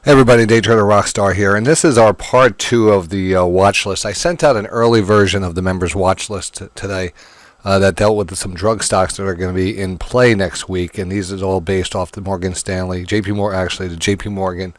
Hey everybody, DayTraderRockStar here, and this is our part 2 of the watch list. I sent out an early version of the members watch list today that dealt with some drug stocks that are going to be in play next week, and these is all based off the Morgan Stanley, the JP Morgan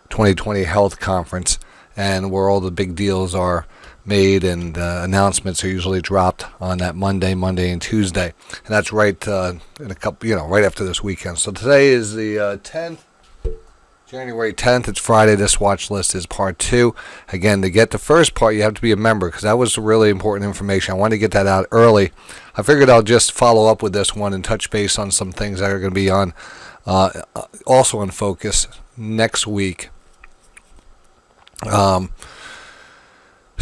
2020 Health Conference, and where all the big deals are made and announcements are usually dropped on that Monday, and Tuesday, and that's right in a couple, right after this weekend. So today is the 10th. January 10th, it's Friday. This watch list is part 2. Again, to get the first part, you have to be a member because that was really important information. I wanted to get that out early. I figured I'll just follow up with this one and touch base on some things that are going to be on, also in focus next week. So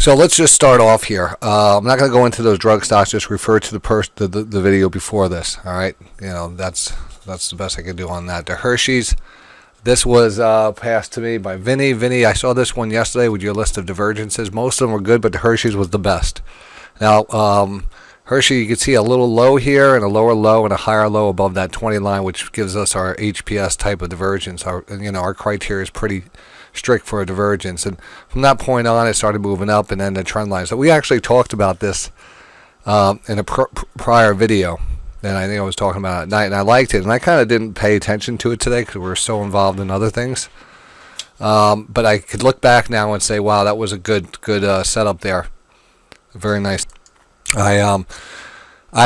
let's just start off here. I'm not going to go into those drug stocks. Just refer to the video before this. All right, that's the best I can do on that. The Hershey's. This was passed to me by Vinny. Vinny, I saw this one yesterday with your list of divergences. Most of them were good, but the Hershey's was the best. Now, Hershey, you can see a little low here and a lower low and a higher low above that 20 line, which gives us our HPS type of divergence. Our criteria is pretty strict for a divergence. And from that point on, it started moving up and then the trend line. So we actually talked about this in a prior video. And I think I was talking about it at night, and I liked it. And I kind of didn't pay attention to it today because we were so involved in other things. But I could look back now and say, wow, that was a good setup there. Very nice. I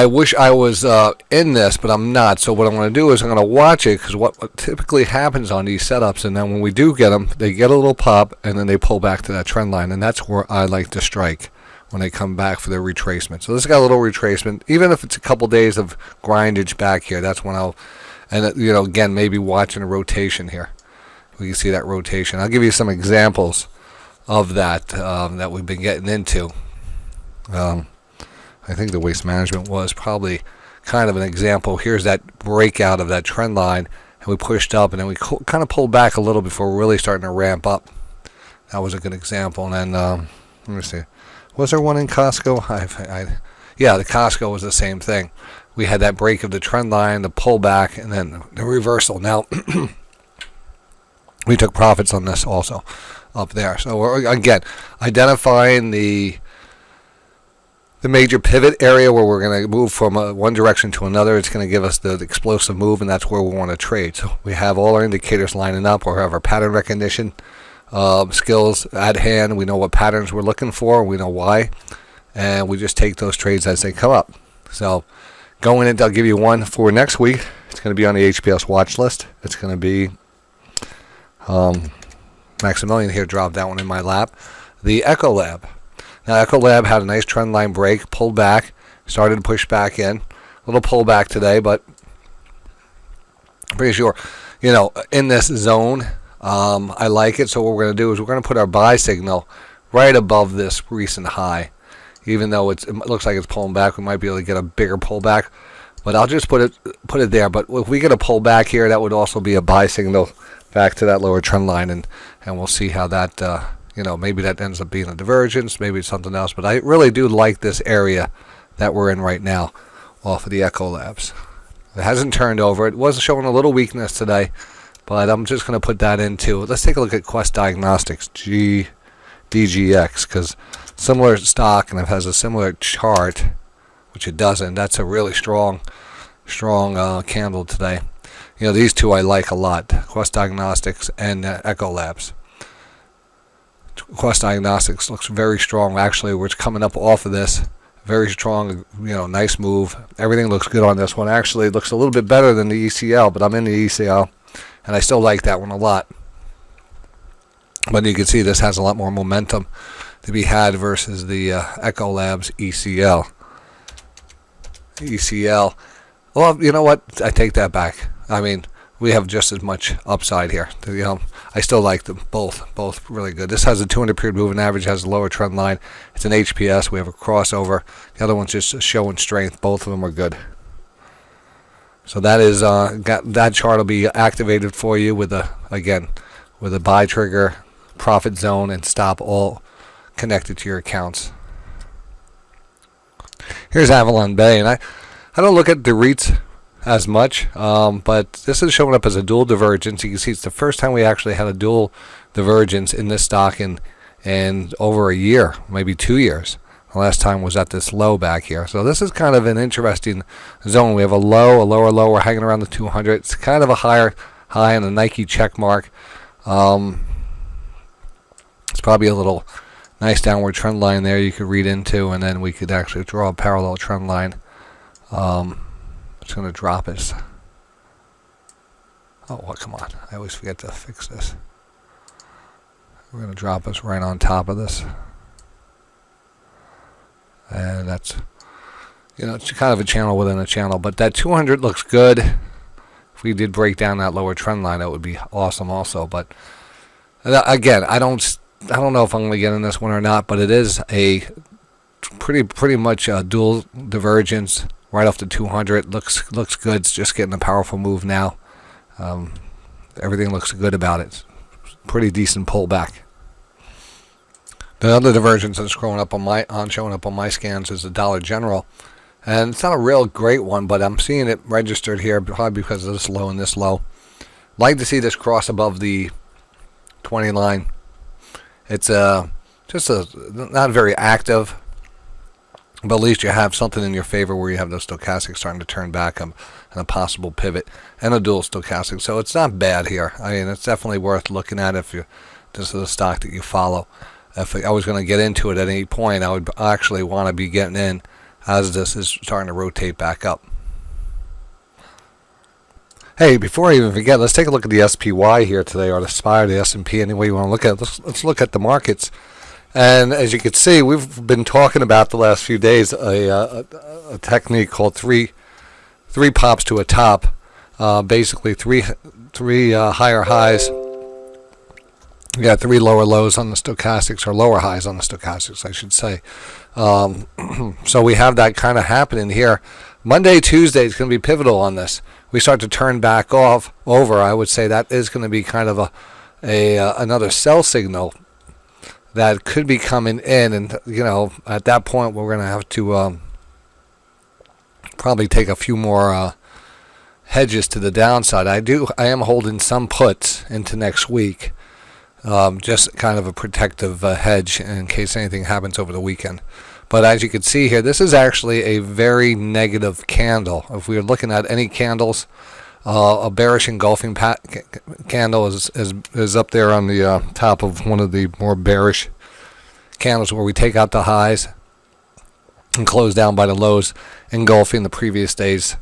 wish I was in this, but I'm not. So what I'm going to do is I'm going to watch it because what typically happens on these setups, and then when we do get them, they get a little pop, and then they pull back to that trend line. And that's where I like to strike when they come back for their retracement. So this got a little retracement. Even if it's a couple days of grindage back here, that's when I'll, and again, maybe watching a rotation here. We can see that rotation. I'll give you some examples of that that we've been getting into. I think the waste management was probably kind of an example. Here's that breakout of that trend line, and we pushed up, and then we kind of pulled back a little before we're really starting to ramp up. That was a good example. And then, let me see. Was there one in Costco? Yeah, the Costco was the same thing. We had that break of the trend line, the pullback, and then the reversal. Now, we took profits on this also up there. So we're, again, identifying the major pivot area where we're going to move from one direction to another. It's going to give us the explosive move, and that's where we want to trade. So we have all our indicators lining up. We have our pattern recognition skills at hand. We know what patterns we're looking for. We know why, and we just take those trades as they come up. So going in, I'll give you one for next week. It's going to be on the HPS watch list. It's going to be Maximilian here dropped that one in my lap. The Echo Lab. Now Echo Lab had a nice trend line break, pulled back, started to push back in. A little pullback today, but I'm pretty sure, in this zone. I like it, so what we're going to do is we're going to put our buy signal right above this recent high. Even though it looks like it's pulling back, we might be able to get a bigger pullback. But I'll just put it there. But if we get a pullback here, that would also be a buy signal back to that lower trend line, and we'll see how that, maybe that ends up being a divergence, maybe it's something else. But I really do like this area that we're in right now off of the Echo Labs. It hasn't turned over. It was showing a little weakness today. But I'm just going to put that into, let's take a look at Quest Diagnostics, DGX, because similar stock and it has a similar chart, which it doesn't. That's a really strong candle today. These two I like a lot, Quest Diagnostics and Echo Labs. Quest Diagnostics looks very strong. Actually, we're coming up off of this. Very strong, nice move. Everything looks good on this one. Actually, it looks a little bit better than the ECL, but I'm in the ECL. And I still like that one a lot. But you can see this has a lot more momentum to be had versus the Echo Labs ECL. Well, you know what? I take that back. I mean, we have just as much upside here. I still like them both really good. This has a 200-period moving average, has a lower trend line. It's an HPS. We have a crossover. The other one's just showing strength. Both of them are good. So that is that chart will be activated for you with a buy trigger, profit zone, and stop all connected to your accounts. Here's Avalon Bay, and I don't look at the REITs as much, but this is showing up as a dual divergence. You can see it's the first time we actually had a dual divergence in this stock in over a year, maybe 2 years. The last time was at this low back here. So this is kind of an interesting zone. We have a low, a lower low. We're hanging around the 200. It's kind of a higher high and a Nike check mark. It's probably a little nice downward trend line there you could read into, and then we could actually draw a parallel trend line. It's going to drop us. Oh, well, come on. I always forget to fix this. We're going to drop us right on top of this. And that's, it's kind of a channel within a channel. But that 200 looks good. If we did break down that lower trend line, that would be awesome also. But again, I don't know if I'm going to get in this one or not, but it is a pretty much a dual divergence right off the 200. Looks good. It's just getting a powerful move now. Everything looks good about it. Pretty decent pullback. The other divergence that's showing up on my scans is the Dollar General, and it's not a real great one, but I'm seeing it registered here probably because of this low and this low. Like to see this cross above the 20 line. It's just not very active, but at least you have something in your favor where you have the stochastic starting to turn back and a possible pivot and a dual stochastic. So it's not bad here. I mean, it's definitely worth looking at if this is a stock that you follow. If I was going to get into it at any point, I would actually want to be getting in as this is starting to rotate back up. Hey, before I even forget, let's take a look at the SPY here today, or the SPY, or the S&P, any way you want to look at it. Let's look at the markets. And as you can see, we've been talking about the last few days a technique called three pops to a top. Basically, three higher highs. You got 3 lower lows on the stochastics, or lower highs on the stochastics, I should say. So we have that kind of happening here. Monday, Tuesday is going to be pivotal on this. We start to turn back over. I would say that is going to be kind of another sell signal that could be coming in, and at that point we're going to have to probably take a few more hedges to the downside. I am holding some puts into next week. Just kind of a protective hedge in case anything happens over the weekend. But as you can see here, this is actually a very negative candle. If we are looking at any candles, a bearish engulfing candle is up there on the top of one of the more bearish candles, where we take out the highs and close down by the lows, engulfing the previous day's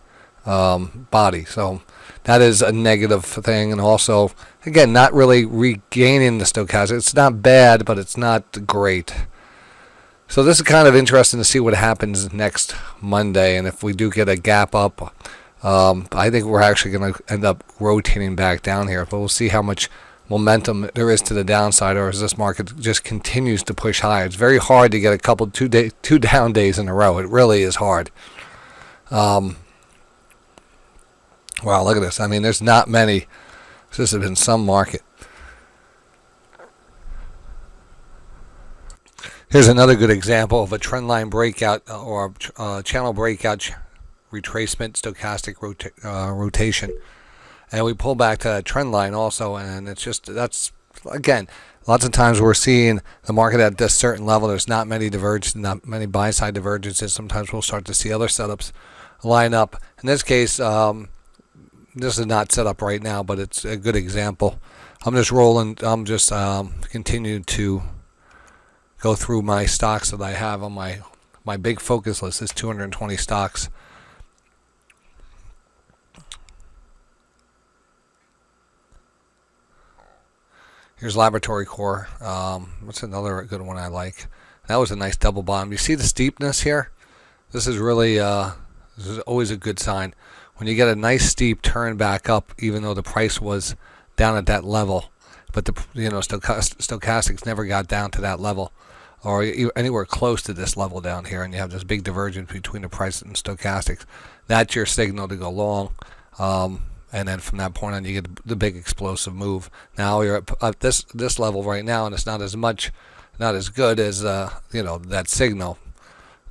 body. So that is a negative thing, and also, again, not really regaining the stochastic. It's not bad, but it's not great. So this is kind of interesting to see what happens next Monday, and if we do get a gap up, I think we're actually going to end up rotating back down here. But we'll see how much momentum there is to the downside, or as this market just continues to push higher. It's very hard to get a two down days in a row. It really is hard. Wow, look at this. I mean, there's not many. This has been some market. Here's another good example of a trend line breakout or channel breakout retracement stochastic rotation. And we pull back to that trend line also, and it's just, that's, again, lots of times we're seeing the market at this certain level. There's not many divergences, not many buy-side divergences. Sometimes we'll start to see other setups line up. In this case, this is not set up right now, but it's a good example. I'm just rolling. I'm just continuing to go through my stocks that I have on my big focus list. Is 220 stocks. Here's Laboratory Core. What's another good one I like? That was a nice double bottom. You see the steepness here? This is really this is always a good sign. When you get a nice steep turn back up, even though the price was down at that level, but the stochastics never got down to that level, or anywhere close to this level down here, and you have this big divergence between the price and stochastics. That's your signal to go long, and then from that point on, you get the big explosive move. Now you're at this level right now, and it's not as good as that signal.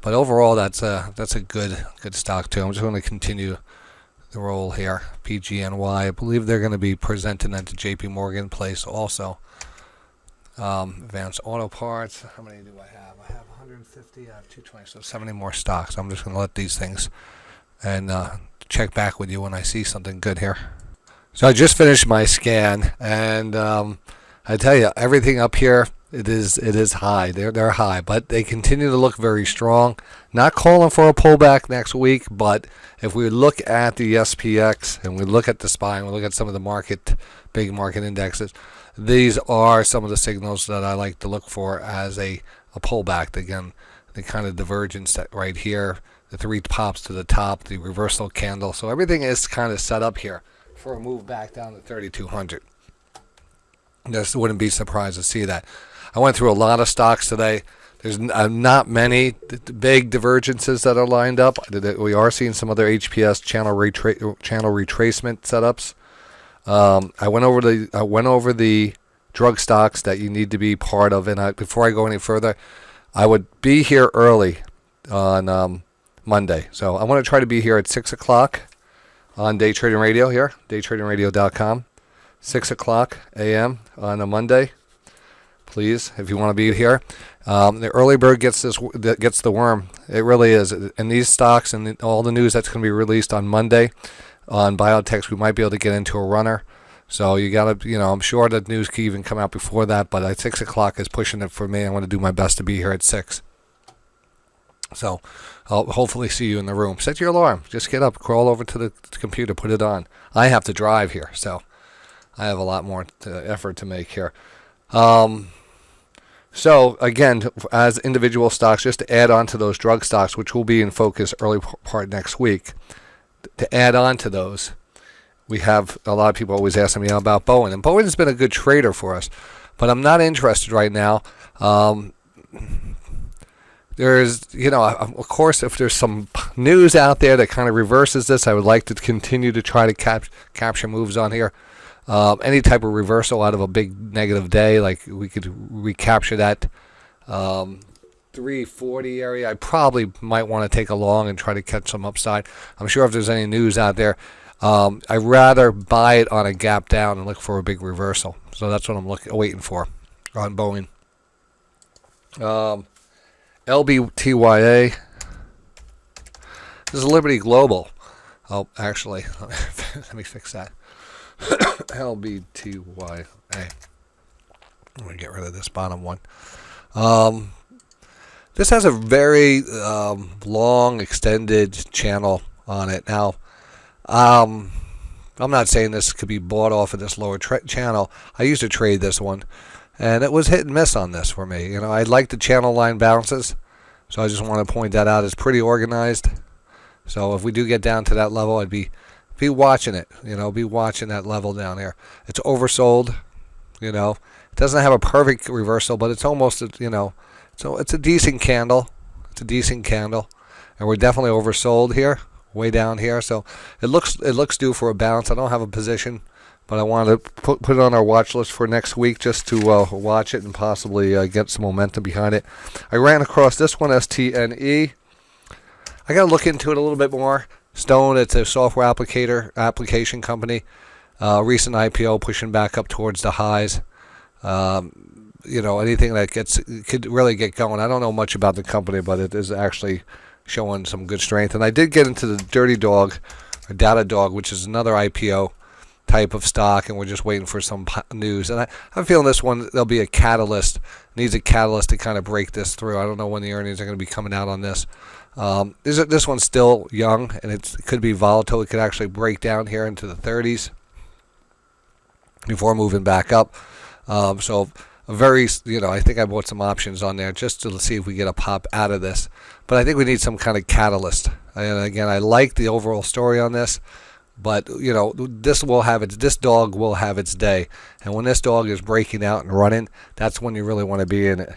But overall, that's a good stock too. I'm just going to continue the roll here, PGNY. I believe they're going to be presented at the JP Morgan place also. Advanced Auto Parts. How many do I have? I have 150. I have 220. So 70 more stocks. I'm just going to let these things and check back with you when I see something good here. So I just finished my scan, and I tell you, everything up here, it is high. They're high, but they continue to look very strong. Not calling for a pullback next week, but if we look at the SPX and we look at the SPY and we look at some of the big market indexes, these are some of the signals that I like to look for as a pullback. Again, the kind of divergence that right here, the 3 pops to the top, the reversal candle. So everything is kind of set up here for a move back down to 3,200. Just wouldn't be surprised to see that. I went through a lot of stocks today. There's not many big divergences that are lined up. We are seeing some other HPS channel retracement setups. I went over the drug stocks that you need to be part of. And before I go any further, I would be here early on Monday. So I want to try to be here at 6 o'clock on Day Trading Radio here, daytradingradio.com. 6 o'clock a.m. on a Monday. Please, if you want to be here. The early bird gets the worm. It really is. And these stocks and all the news that's going to be released on Monday on biotechs, we might be able to get into a runner. So you got to, I'm sure that news could even come out before that, but at 6 o'clock is pushing it for me. I want to do my best to be here at 6. So I'll hopefully see you in the room. Set your alarm. Just get up, crawl over to the computer, put it on. I have to drive here, so I have a lot more effort to make here. So again, as individual stocks, just to add on to those drug stocks, which will be in focus early part next week, to add on to those, we have a lot of people always asking me about Bowen. And Bowen's been a good trader for us, but I'm not interested right now. There's, of course, if there's some news out there that kind of reverses this, I would like to continue to try to capture moves on here. Any type of reversal out of a big negative day, like we could recapture that 340 area. I probably might want to take a long and try to catch some upside. I'm sure if there's any news out there, I'd rather buy it on a gap down and look for a big reversal. So that's what I'm waiting for on Boeing. LBTYA. This is Liberty Global. Oh, actually, let me fix that. LBTYA. I'm going to get rid of this bottom one. This has a very long, extended channel on it. Now, I'm not saying this could be bought off of this lower channel. I used to trade this one, and it was hit and miss on this for me. I like the channel line bounces, so I just want to point that out. It's pretty organized. So if we do get down to that level, I'd be watching it, be watching that level down here. It's oversold, it doesn't have a perfect reversal, but it's almost, so it's a decent candle. It's a decent candle, and we're definitely oversold here, way down here. So it looks due for a bounce. I don't have a position, but I want to put it on our watch list for next week just to watch it and possibly get some momentum behind it. I ran across this one, STNE. I got to look into it a little bit more. Stone, it's a software application company. Recent IPO pushing back up towards the highs. Anything that could really get going. I don't know much about the company, but it is actually showing some good strength. And I did get into the Dirty Dog, or Data Dog, which is another IPO type of stock, and we're just waiting for some news. And I'm feeling this one, there'll be a catalyst. Needs a catalyst to kind of break this through. I don't know when the earnings are going to be coming out on this. This one's still young, and it could be volatile. It could actually break down here into the 30s before moving back up. So a very, I think I bought some options on there just to see if we get a pop out of this. But I think we need some kind of catalyst. And again, I like the overall story on this, but this dog will have its day. And when this dog is breaking out and running, that's when you really want to be in it.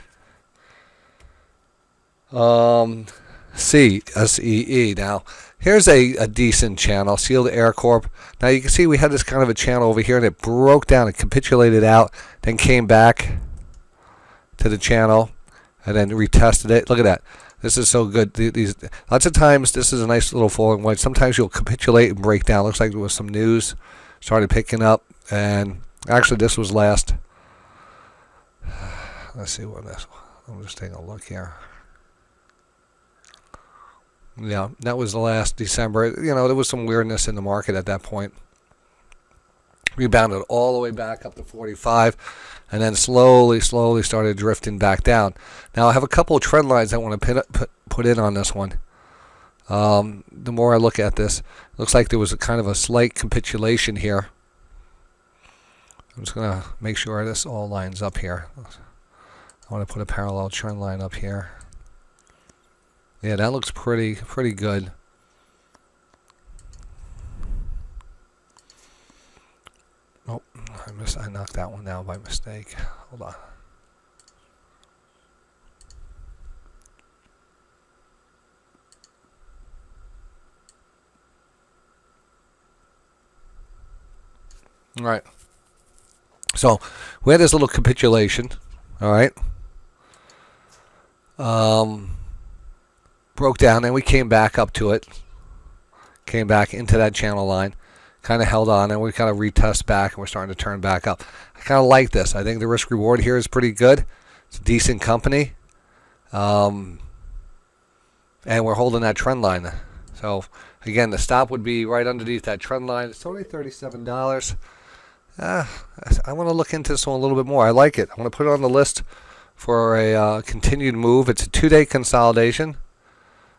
SEE. Now, here's a decent channel, Sealed Air Corp. Now, you can see we had this kind of a channel over here, and it broke down, it capitulated out, then came back to the channel, and then retested it. Look at that. This is so good. These lots of times this is a nice little falling wedge. Sometimes you'll capitulate and break down. Looks like there was some news started picking up, and actually this was last. Let's see what this. I'm just taking a look here. Yeah, that was the last December. You know, there was some weirdness in the market at that point. Rebounded all the way back up to 45, and then slowly started drifting back down. Now I have a couple of trend lines I want to put in on this one. The more I look at this, it looks like there was a kind of a slight capitulation here. I'm just going to make sure this all lines up here. I want to put a parallel trend line up here. Yeah, that looks pretty good. Oh, I knocked that one down by mistake. Hold on. All right. So we had this little capitulation. All right. Broke down, and we came back up to it. Came back into that channel line. Kind of held on, and we kind of retest back, and we're starting to turn back up. I kind of like this. I think the risk reward here is pretty good. It's a decent company, and we're holding that trend line. So again, the stop would be right underneath that trend line. It's only $37. I want to look into this one a little bit more. I like it. I want to put it on the list for a continued move. It's a 2-day consolidation.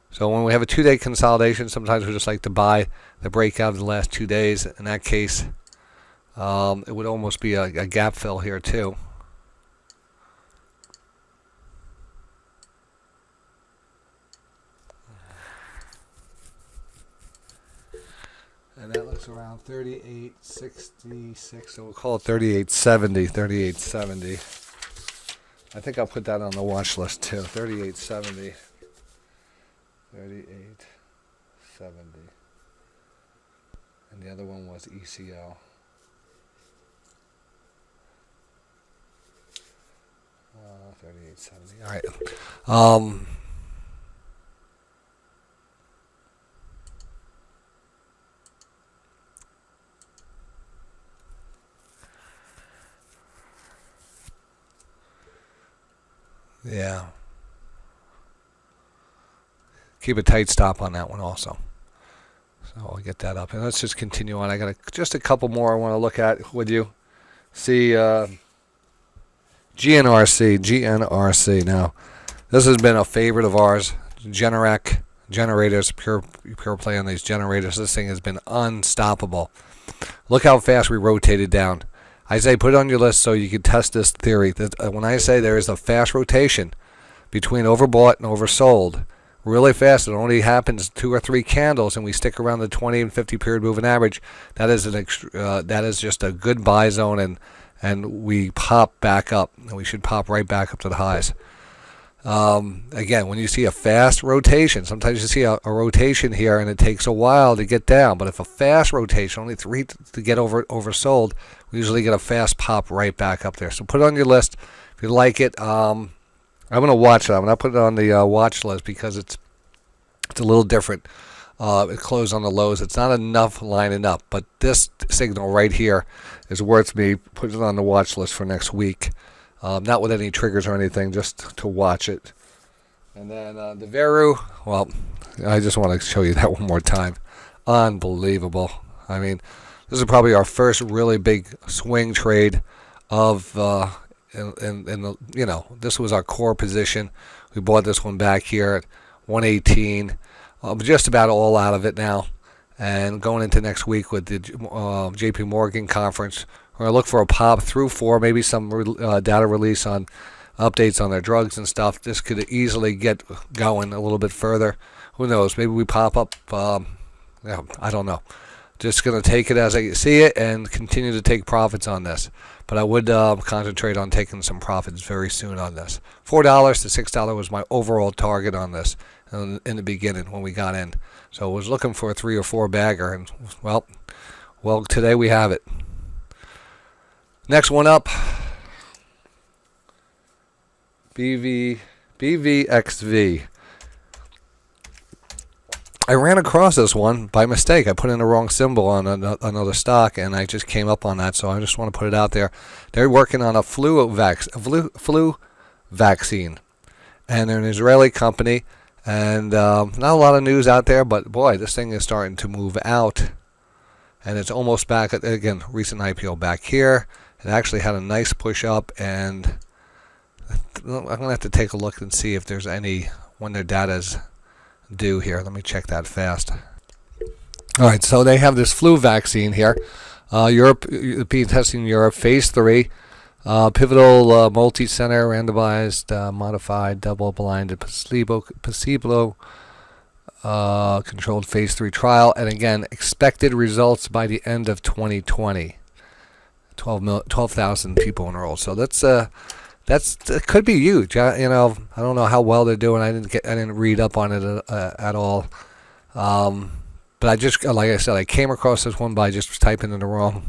So when we have a 2-day consolidation, sometimes we just like to buy the breakout of the last 2 days. In that case, it would almost be a gap fill here too. And that looks around 38.66, so we'll call it 38.70, 38.70. I think I'll put that on the watch list too, 38.70. 38.70. And the other one was ECL. 38.70. All right. Yeah. Keep a tight stop on that one also. So I'll get that up. And let's just continue on. I got just a couple more I want to look at with you. See GNRC. Now, this has been a favorite of ours. Generac generators, pure play on these generators. This thing has been unstoppable. Look how fast we rotated down. I say put it on your list so you can test this theory. When I say there is a fast rotation between overbought and oversold, really fast, it only happens 2 or 3 candles, and we stick around the 20 and 50 period moving average. That is just a good buy zone, and we pop back up, and we should pop right back up to the highs. Again, when you see a fast rotation, sometimes you see a rotation here, and it takes a while to get down. But if a fast rotation, only 3 to get oversold, we usually get a fast pop right back up there. So put it on your list if you like it. I'm going to watch it. I'm going to put it on the watch list because it's a little different. It closed on the lows. It's not enough lining up, but this signal right here is worth me putting it on the watch list for next week. Not with any triggers or anything, just to watch it. And then the VERU, well, I just want to show you that one more time. Unbelievable. I mean, this is probably our first really big swing trade of, this was our core position. We bought this one back here at 118. Just about all out of it now. And going into next week with the JP Morgan conference, we're going to look for a pop through 4, maybe some data release on updates on their drugs and stuff. This could easily get going a little bit further. Who knows? Maybe we pop up. I don't know. Just going to take it as I see it and continue to take profits on this. But I would concentrate on taking some profits very soon on this. $4 to $6 was my overall target on this in the beginning when we got in. So I was looking for a 3 or 4 bagger, and well, today we have it. Next one up, BVXV. I ran across this one by mistake. I put in the wrong symbol on another stock, and I just came up on that. So I just want to put it out there. They're working on a flu vaccine, and they're an Israeli company. And not a lot of news out there, but boy, this thing is starting to move out. And it's almost back, again, recent IPO back here. It actually had a nice push up, and I'm going to have to take a look and see if there's any, when their data's due here. Let me check that fast. All right, so they have this flu vaccine here. European testing in Europe, phase 3. Pivotal, multi-center, randomized, modified, double-blinded, placebo-controlled phase 3 trial, and again, expected results by the end of 2020. 12,000 people enrolled. So that could be huge. I don't know how well they're doing. I didn't read up on it at all. But I just, like I said, I came across this one by just typing in the wrong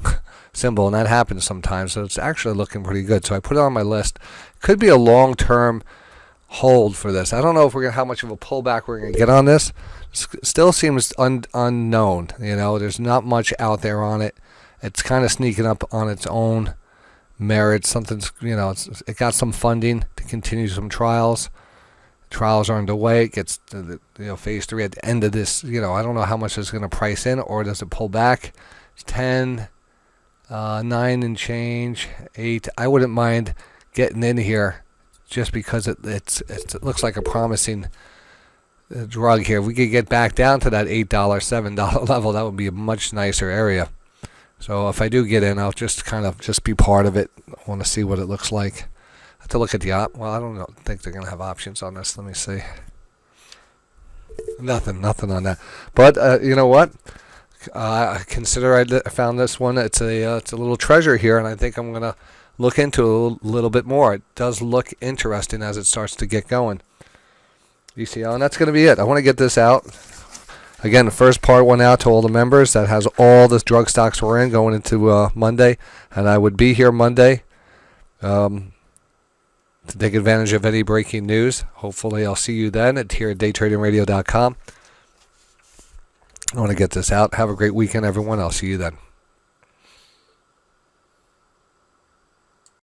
symbol, and that happens sometimes. So it's actually looking pretty good. So I put it on my list. Could be a long-term hold for this. I don't know if how much of a pullback we're going to get on this. Still seems unknown. There's not much out there on it. It's kind of sneaking up on its own merits. Something's, it got some funding to continue some trials. Trials are underway. It gets to phase 3 at the end of this. I don't know how much it's going to price in, or does it pull back? It's 10, 9 and change, 8. I wouldn't mind getting in here just because it looks like a promising drug here. If we could get back down to that $8, $7 level, that would be a much nicer area. So if I do get in, I'll just be part of it. I want to see what it looks like. I have to look at the well, I don't think they're going to have options on this. Let me see. Nothing on that. But you know what? I consider I found this one. It's a little treasure here, and I think I'm going to look into it a little bit more. It does look interesting as it starts to get going. ECL, and that's going to be it. I want to get this out. Again, the first part went out to all the members. That has all the drug stocks we're in going into Monday. And I would be here Monday to take advantage of any breaking news. Hopefully I'll see you then here at DayTradingRadio.com. I want to get this out. Have a great weekend, everyone. I'll see you then.